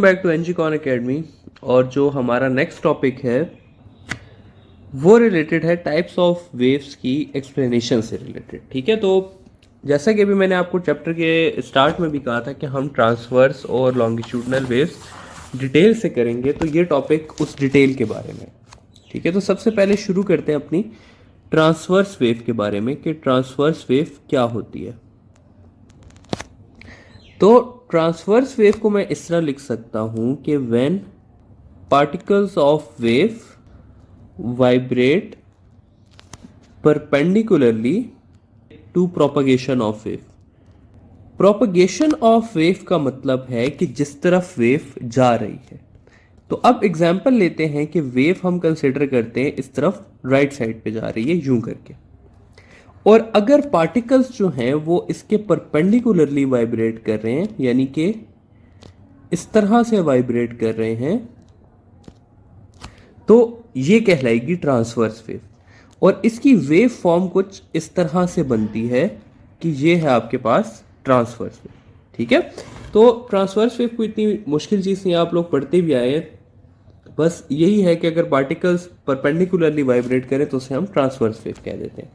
Back to एनजीकॉन academy. और जो हमारा नेक्स्ट टॉपिक है वो रिलेटेड है टाइप्स ऑफ वेव्स की एक्सप्लेनेशन से रिलेटेड। ठीक है, तो जैसा कि अभी मैंने आपको चैप्टर के स्टार्ट में भी कहा था कि हम ट्रांसवर्स और लॉन्गिट्यूडनल वेव्स डिटेल से करेंगे, तो ये टॉपिक उस डिटेल के बारे में। ठीक है, तो सबसे पहले शुरू करते हैं अपनी ट्रांसवर्स वेव के बारे में कि ट्रांसवर्स वेव क्या होती है। तो ट्रांसवर्स वेव को मैं इस तरह लिख सकता हूं कि when particles of wave vibrate perpendicularly to propagation of wave. Propagation of wave का मतलब है कि जिस तरफ वेव जा रही है। तो अब एग्जांपल लेते हैं कि वेव हम कंसिडर करते हैं इस तरफ राइट साइड पे जा रही है यूं करके, और अगर पार्टिकल्स जो हैं वो इसके परपेंडिकुलरली वाइब्रेट कर रहे हैं, यानी कि इस तरह से वाइब्रेट कर रहे हैं, तो ये कहलाएगी ट्रांसवर्स वेव। और इसकी वेव फॉर्म कुछ इस तरह से बनती है कि ये है आपके पास ट्रांसवर्स वेव। ठीक है, तो ट्रांसवर्स वेव को इतनी मुश्किल चीज़ नहीं, आप लोग पढ़ते भी आए हैं, बस यही है कि अगर पार्टिकल्स परपेंडिकुलरली वाइब्रेट करें तो उसे हम ट्रांसवर्स वेव कह देते हैं।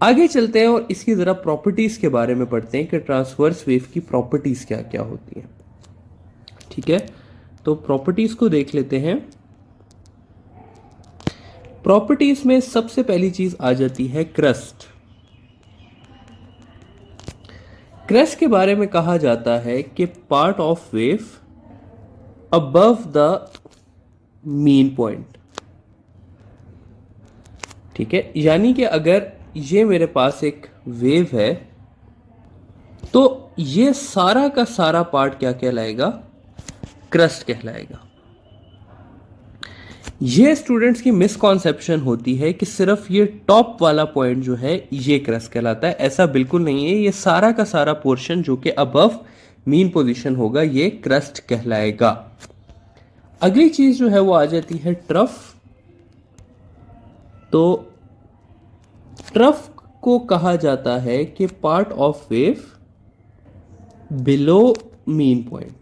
आगे चलते हैं और इसकी ज़रा प्रॉपर्टीज के बारे में पढ़ते हैं कि ट्रांसवर्स वेव की प्रॉपर्टीज क्या क्या होती हैं। ठीक है, तो प्रॉपर्टीज को देख लेते हैं। प्रॉपर्टीज में सबसे पहली चीज आ जाती है क्रस्ट। क्रस्ट के बारे में कहा जाता है कि part of wave above the mean point. ठीक है, यानी कि अगर ये मेरे पास एक वेव है तो ये सारा का सारा पार्ट क्या कहलाएगा? क्रस्ट कहलाएगा। ये स्टूडेंट्स की मिसकॉन्सेप्शन होती है कि सिर्फ ये टॉप वाला पॉइंट जो है ये क्रस्ट कहलाता है। ऐसा बिल्कुल नहीं है, ये सारा का सारा पोर्शन जो कि अबव मीन पोजीशन होगा ये क्रस्ट कहलाएगा। अगली चीज जो है वो आ जाती है ट्रफ। तो ट्रफ को कहा जाता है कि part of wave below mean point,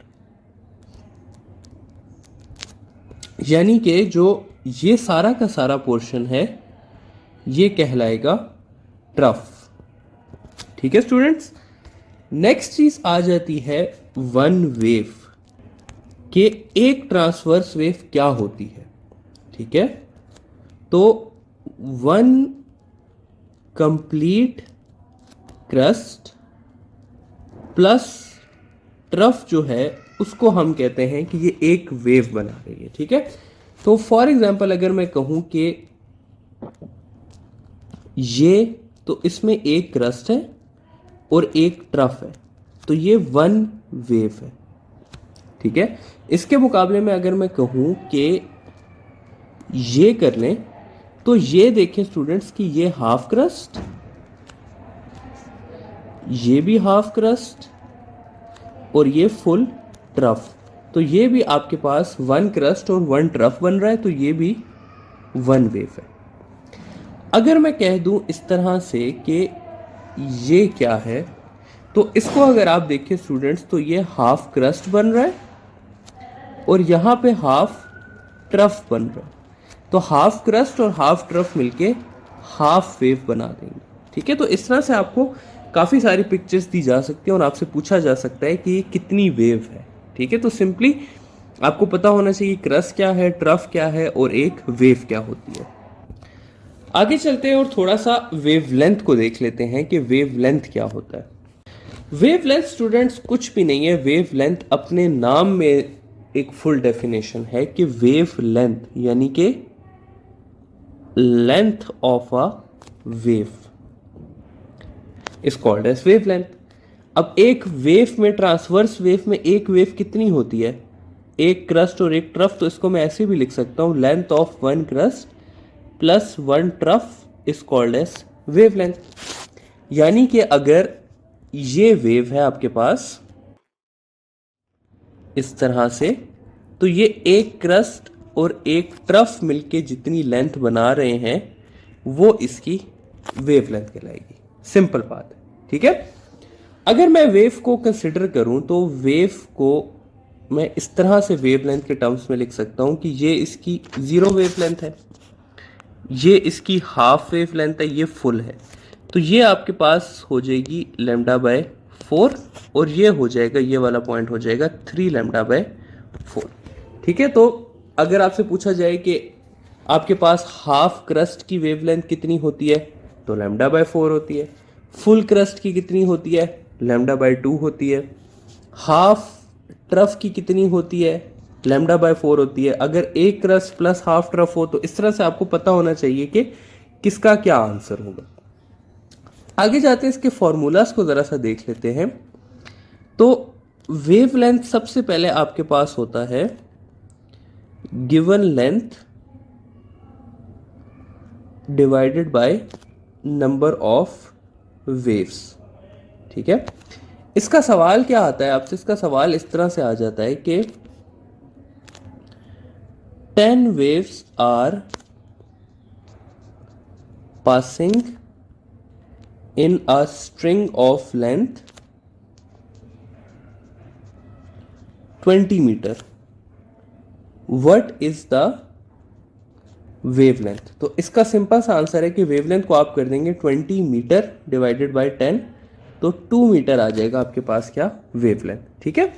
यानी कि जो ये सारा का सारा पोर्शन है ये कहलाएगा ट्रफ। ठीक है स्टूडेंट्स, नेक्स्ट चीज आ जाती है वन वेव कि एक ट्रांसवर्स वेव क्या होती है। ठीक है, तो one complete crust plus trough जो है उसको हम कहते हैं कि ये एक वेव बना रही है। ठीक है, तो फॉर एग्जांपल अगर मैं कहूं कि ये, तो इसमें एक क्रस्ट है और एक ट्रफ है, तो ये वन वेव है। ठीक है, इसके मुकाबले में अगर मैं कहूं कि ये कर लें, तो ये देखें स्टूडेंट्स कि ये हाफ क्रस्ट, ये भी हाफ क्रस्ट और ये फुल ट्रफ, तो ये भी आपके पास वन क्रस्ट और वन ट्रफ बन रहा है, तो ये भी वन वेव है। अगर मैं कह दूं इस तरह से कि ये क्या है, तो इसको अगर आप देखें स्टूडेंट्स तो ये हाफ क्रस्ट बन रहा है और यहां पे हाफ ट्रफ बन रहा है, तो हाफ क्रस्ट और हाफ ट्रफ मिलके हाफ वेव बना देंगे। ठीक है, तो इस तरह से आपको काफ़ी सारी पिक्चर्स दी जा सकती है और आपसे पूछा जा सकता है कि ये कितनी वेव है। ठीक है, तो सिंपली आपको पता होना चाहिए क्रस्ट क्या है, ट्रफ क्या है और एक वेव क्या होती है। आगे चलते हैं और थोड़ा सा वेवलेंथ को देख लेते हैं कि वेवलेंथ क्या होता है। वेवलेंथ स्टूडेंट्स कुछ भी नहीं है, वेवलेंथ अपने नाम में एक फुल डेफिनेशन है कि वेवलेंथ यानी कि length of a wave is called as wavelength. अब एक वेव में, ट्रांसवर्स वेव में एक वेव कितनी होती है? एक क्रस्ट और एक ट्रफ, तो इसको मैं ऐसे भी लिख सकता हूं, length of one crest plus one trough is called as wavelength. यानी कि अगर ये वेव है आपके पास इस तरह से, तो ये एक क्रस्ट और एक ट्रफ मिलके जितनी लेंथ बना रहे हैं वो इसकी वेवलेंथ कहलाएगी। सिंपल बात है। ठीक है, अगर मैं वेव को कंसिडर करूं तो वेव को मैं इस तरह से वेवलेंथ के टर्म्स में लिख सकता हूँ कि ये इसकी ज़ीरो वेवलेंथ है, ये इसकी हाफ वेवलेंथ है, ये फुल है। तो ये आपके पास हो जाएगी λ/4 और ये हो जाएगा, ये वाला पॉइंट हो जाएगा 3 λ/4। ठीक है, तो अगर आपसे पूछा जाए कि आपके पास हाफ क्रस्ट की वेवलेंथ कितनी होती है तो λ/4 होती है, फुल क्रस्ट की कितनी होती है λ/2 होती है, हाफ ट्रफ की कितनी होती है λ/4 होती है। अगर एक क्रस्ट प्लस हाफ ट्रफ हो तो इस तरह से आपको पता होना चाहिए कि किसका क्या आंसर होगा। आगे जाते हैं इसके फॉर्मूलाज को जरा सा देख लेते हैं। तो वेवलेंथ सबसे पहले आपके पास होता है given length divided by number of waves. ठीक है, इसका सवाल क्या आता है आपसे, इसका सवाल इस तरह से आ जाता है कि 10 waves are passing in a string of length 20 meter. What is the wavelength? तो इसका सिंपल सा आंसर है कि वेवलेंथ को आप कर देंगे 20 मीटर डिवाइडेड बाय 10, तो 2 मीटर आ जाएगा आपके पास क्या वेवलेंथ। ठीक है,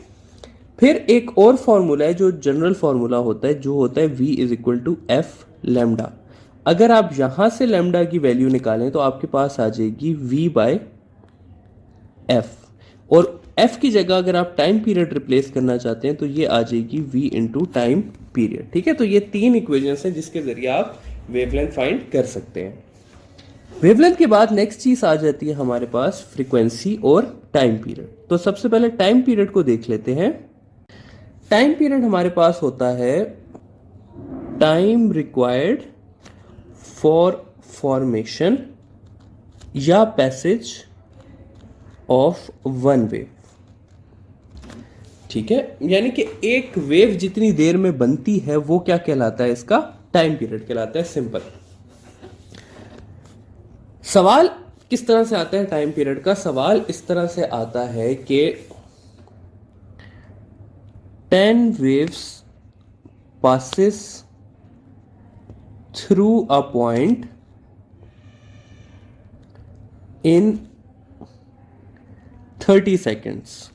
फिर एक और फॉर्मूला है जो जनरल फॉर्मूला होता है, जो होता है v is equal to f lambda. अगर आप यहां से लैम्डा की वैल्यू निकालें तो आपके पास आ जाएगी v/f, और f की जगह अगर आप टाइम पीरियड रिप्लेस करना चाहते हैं तो ये आ जाएगी v इंटू टाइम पीरियड। ठीक है, तो ये 3 इक्वेशंस हैं जिसके जरिए आप वेवलेंथ फाइंड कर सकते हैं। वेवलेंथ के बाद नेक्स्ट चीज आ जाती है हमारे पास फ्रीक्वेंसी और टाइम पीरियड। तो सबसे पहले टाइम पीरियड को देख लेते हैं। टाइम पीरियड हमारे पास होता है टाइम रिक्वायर्ड फॉर फॉर्मेशन या पैसेज ऑफ वन वेव। ठीक है, यानी कि एक वेव जितनी देर में बनती है वो क्या कहलाता है, इसका टाइम पीरियड कहलाता है। सिंपल सवाल किस तरह से आता है टाइम पीरियड का, सवाल इस तरह से आता है कि 10 waves passes through a point in 30 seconds.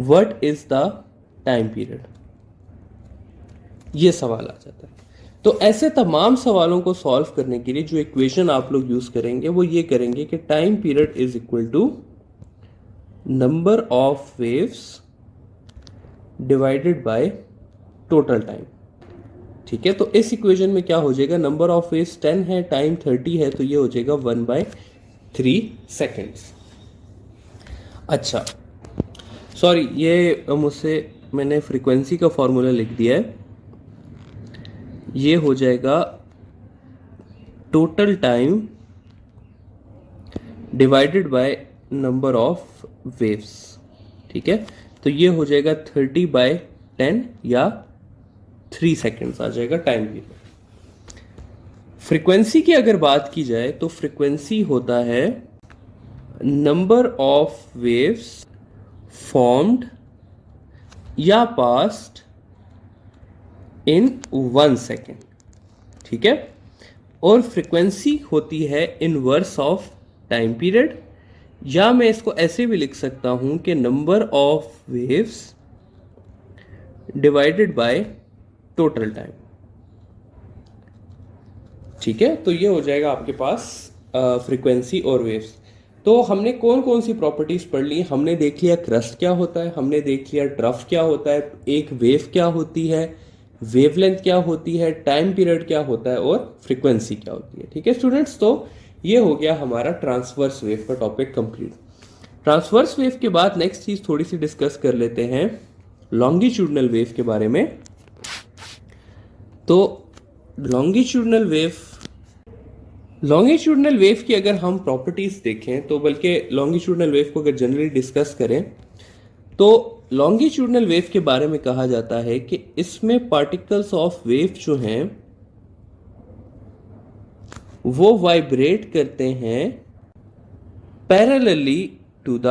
What is the time period? ये सवाल आ जाता है। तो ऐसे तमाम सवालों को सॉल्व करने के लिए जो इक्वेशन आप लोग यूज करेंगे वो ये करेंगे कि time period is equal to number of waves divided by total time. ठीक है, तो इस इक्वेशन में क्या हो जाएगा, नंबर ऑफ वेव्स 10 है, टाइम 30 है, तो ये हो जाएगा 1/3 सेकेंड्स। अच्छा सॉरी, ये मुझसे मैंने फ्रीक्वेंसी का फॉर्मूला लिख दिया है। ये हो जाएगा total time divided by number of waves. ठीक है, तो ये हो जाएगा 30/10 या 3 सेकेंड्स आ जाएगा टाइम पीरियड। फ्रीक्वेंसी की अगर बात की जाए तो फ्रीक्वेंसी होता है नंबर ऑफ वेव्स फॉर्म्ड या पास्ड इन 1 सेकेंड। ठीक है, और फ्रीक्वेंसी होती है इनवर्स ऑफ टाइम पीरियड, या मैं इसको ऐसे भी लिख सकता हूं कि number of waves divided by total time. ठीक है, तो ये हो जाएगा आपके पास फ्रीक्वेंसी और वेव्स। तो हमने कौन कौन सी प्रॉपर्टीज पढ़ ली, हमने देख लिया क्रस्ट क्या होता है, हमने देख लिया ट्रफ क्या होता है, एक वेव क्या होती है, वेवलेंथ क्या होती है, टाइम पीरियड क्या होता है और फ्रीक्वेंसी क्या होती है। ठीक है स्टूडेंट्स, तो ये हो गया हमारा ट्रांसवर्स वेव का टॉपिक कंप्लीट। ट्रांसवर्स वेव के बाद नेक्स्ट चीज थोड़ी सी डिस्कस कर लेते हैं लॉन्गिट्यूडनल वेव के बारे में। तो लॉन्गिट्यूडनल वेव की अगर हम प्रॉपर्टीज देखें तो, बल्कि लॉन्गिट्यूडनल वेव को अगर जनरली डिस्कस करें तो लॉन्गिट्यूडनल वेव के बारे में कहा जाता है कि इसमें पार्टिकल्स ऑफ वेव जो हैं वो वाइब्रेट करते हैं parallelly to the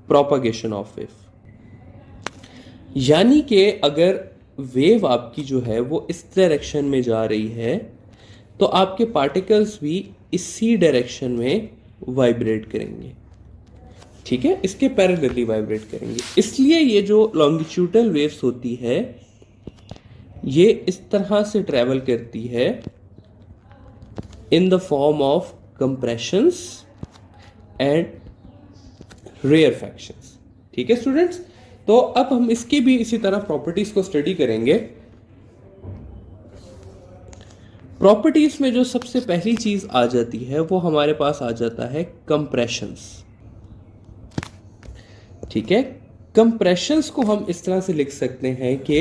propagation of wave. यानी कि अगर वेव आपकी जो है वो इस डायरेक्शन में जा रही है तो आपके पार्टिकल्स भी इसी डायरेक्शन में वाइब्रेट करेंगे, ठीक है, इसके पैरेलली वाइब्रेट करेंगे। इसलिए ये जो लॉन्गिट्यूडनल वेव्स होती है ये इस तरह से ट्रेवल करती है in the form of compressions and rarefactions, ठीक है स्टूडेंट्स। तो अब हम इसकी भी इसी तरह प्रॉपर्टीज को स्टडी करेंगे। प्रॉपर्टीज में जो सबसे पहली चीज आ जाती है वो हमारे पास आ जाता है कंप्रेशंस, ठीक है। कंप्रेशंस को हम इस तरह से लिख सकते हैं कि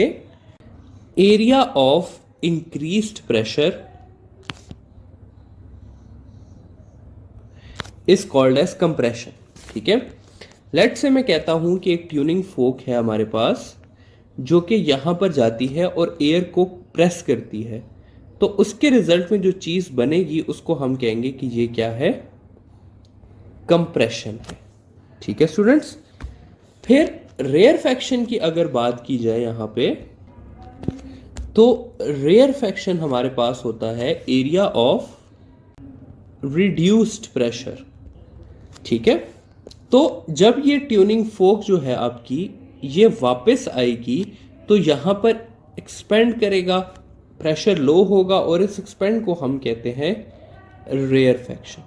area of increased pressure is called as compression, ठीक है। लेट्स से मैं कहता हूं कि एक ट्यूनिंग फोक है हमारे पास जो कि यहां पर जाती है और एयर को प्रेस करती है, तो उसके रिजल्ट में जो चीज बनेगी उसको हम कहेंगे कि ये क्या है, कंप्रेशन है, ठीक है स्टूडेंट्स। फिर रेयरफैक्शन की अगर बात की जाए यहां पे, तो रेयरफैक्शन हमारे पास होता है एरिया ऑफ रिड्यूस्ड प्रेशर, ठीक है। तो जब ये ट्यूनिंग फोक जो है आपकी ये वापस आएगी तो यहां पर एक्सपेंड करेगा, प्रेशर लो होगा और इस एक्सपेंड को हम कहते हैं रेयरफैक्शन।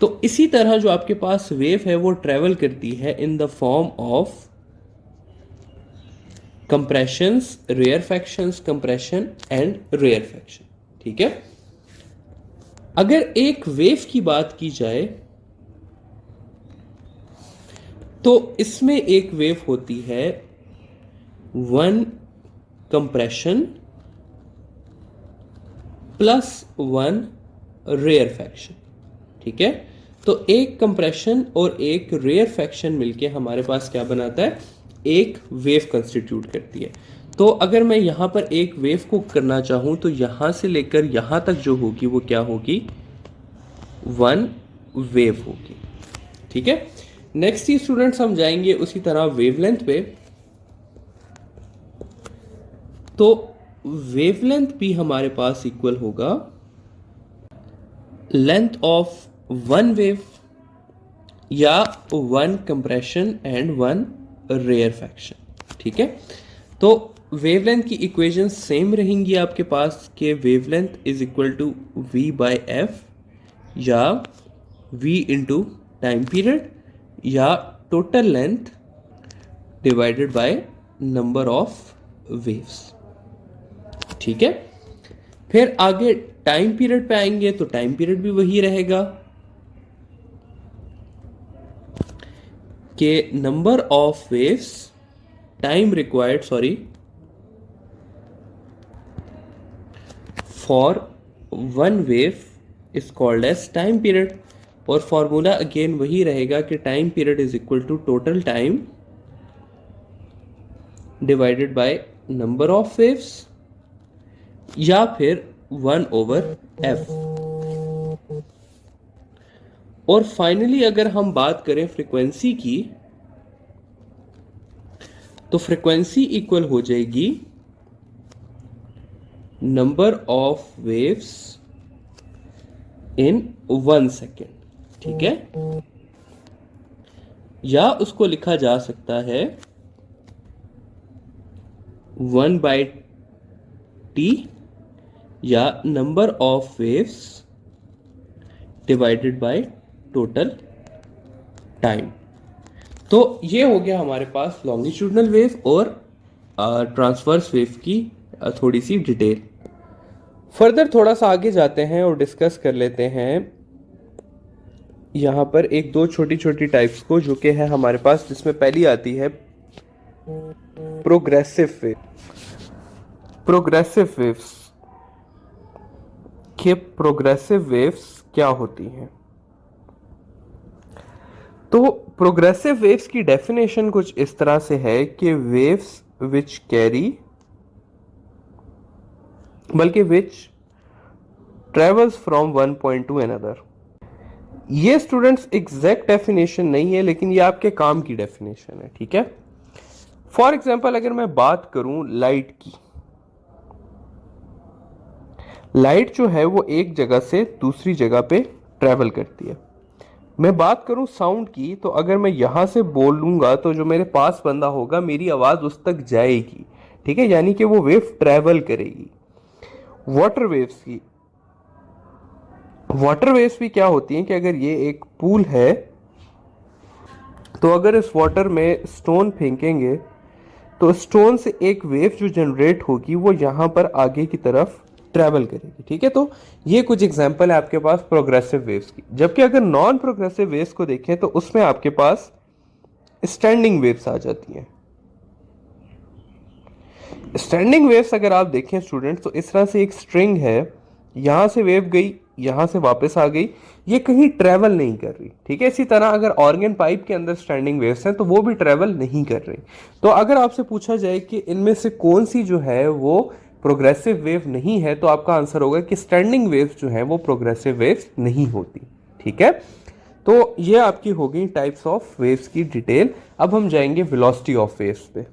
तो इसी तरह जो आपके पास वेव है वो ट्रेवल करती है in the form of compressions, rarefactions, compression and rarefaction, ठीक है। अगर एक वेव की बात की जाए तो इसमें एक वेव होती है one compression plus one rarefaction, ठीक है। तो एक कंप्रेशन और एक रेयरफैक्शन मिलके हमारे पास क्या बनाता है, एक वेव कंस्टिट्यूट करती है। तो अगर मैं यहां पर एक वेव को करना चाहूं तो यहां से लेकर यहां तक जो होगी वो क्या होगी, वन वेव होगी, ठीक है। नेक्स्ट ही स्टूडेंट्स हम जाएंगे उसी तरह वेवलेंथ पे। तो वेवलेंथ भी हमारे पास इक्वल होगा लेंथ ऑफ वन वेव या one compression and one rarefaction, ठीक है। तो वेवलेंथ की इक्वेशन सेम रहेंगी आपके पास कि wavelength is equal to v by f या v इंटू टाइम पीरियड या total length divided by number of waves, ठीक है। फिर आगे टाइम पीरियड पे आएंगे तो टाइम पीरियड भी वही रहेगा कि number of waves time required for one wave is called as time period, और फॉर्मूला अगेन वही रहेगा कि time period is equal to total time divided by number of waves या फिर 1/f। और फाइनली अगर हम बात करें फ्रीक्वेंसी की तो फ्रीक्वेंसी इक्वल हो जाएगी number of waves in 1 second, ठीक है। या उसको लिखा जा सकता है 1/t या number of waves divided by total time. तो ये हो गया हमारे पास लॉन्गिट्यूडनल वेव और ट्रांसवर्स वेव की थोड़ी सी डिटेल। फर्दर थोड़ा सा आगे जाते हैं और डिस्कस कर लेते हैं यहाँ पर एक दो छोटी छोटी टाइप्स को, जो कि है हमारे पास, जिसमें पहली आती है प्रोग्रेसिव वेव। प्रोग्रेसिव वेव्स के प्रोग्रेसिव वेव्स क्या होती हैं? तो प्रोग्रेसिव वेव्स की डेफिनेशन कुछ इस तरह से है कि वेव्स विच कैरी, बल्कि which travels from one point to another. ये स्टूडेंट्स एग्जैक्ट डेफिनेशन नहीं है, लेकिन ये आपके काम की डेफिनेशन है, ठीक है। फॉर एग्जाम्पल अगर मैं बात करूं लाइट की, लाइट जो है वो एक जगह से दूसरी जगह पे ट्रेवल करती है। मैं बात करूं साउंड की, तो अगर मैं यहां से बोलूंगा तो जो मेरे पास बंदा होगा मेरी आवाज उस तक जाएगी, ठीक है, यानी कि वो वेव ट्रेवल करेगी। वाटर वेव्स की, वाटर वेव्स भी क्या होती हैं कि अगर ये एक पूल है तो अगर इस वाटर में स्टोन फेंकेंगे तो स्टोन से एक वेव जो जनरेट होगी वो यहां पर आगे की तरफ ट्रेवल करेगी, ठीक है। तो ये कुछ एग्जांपल है आपके पास प्रोग्रेसिव वेव्स की। जबकि अगर नॉन प्रोग्रेसिव वेव्स को देखें तो उसमें आपके पास स्टैंडिंग वेव्स आ जाती हैं। स्टैंडिंग वेव्स अगर आप देखें स्टूडेंट्स, तो इस तरह से एक स्ट्रिंग है, यहां से वेव गई, यहां से वापस आ गई, ये कहीं ट्रेवल नहीं कर रही, ठीक है। इसी तरह अगर ऑर्गन पाइप के अंदर स्टैंडिंग वेव्स हैं तो वो भी ट्रेवल नहीं कर रही। तो अगर आपसे पूछा जाए कि इनमें से कौन सी जो है वो प्रोग्रेसिव वेव नहीं है, तो आपका आंसर होगा कि स्टैंडिंग वेव्स जो है वो प्रोग्रेसिव वेव्स नहीं होती, ठीक है। तो ये आपकी होगी टाइप्स ऑफ वेव्स की डिटेल। अब हम जाएंगे वेलोसिटी ऑफ वेव्स पे।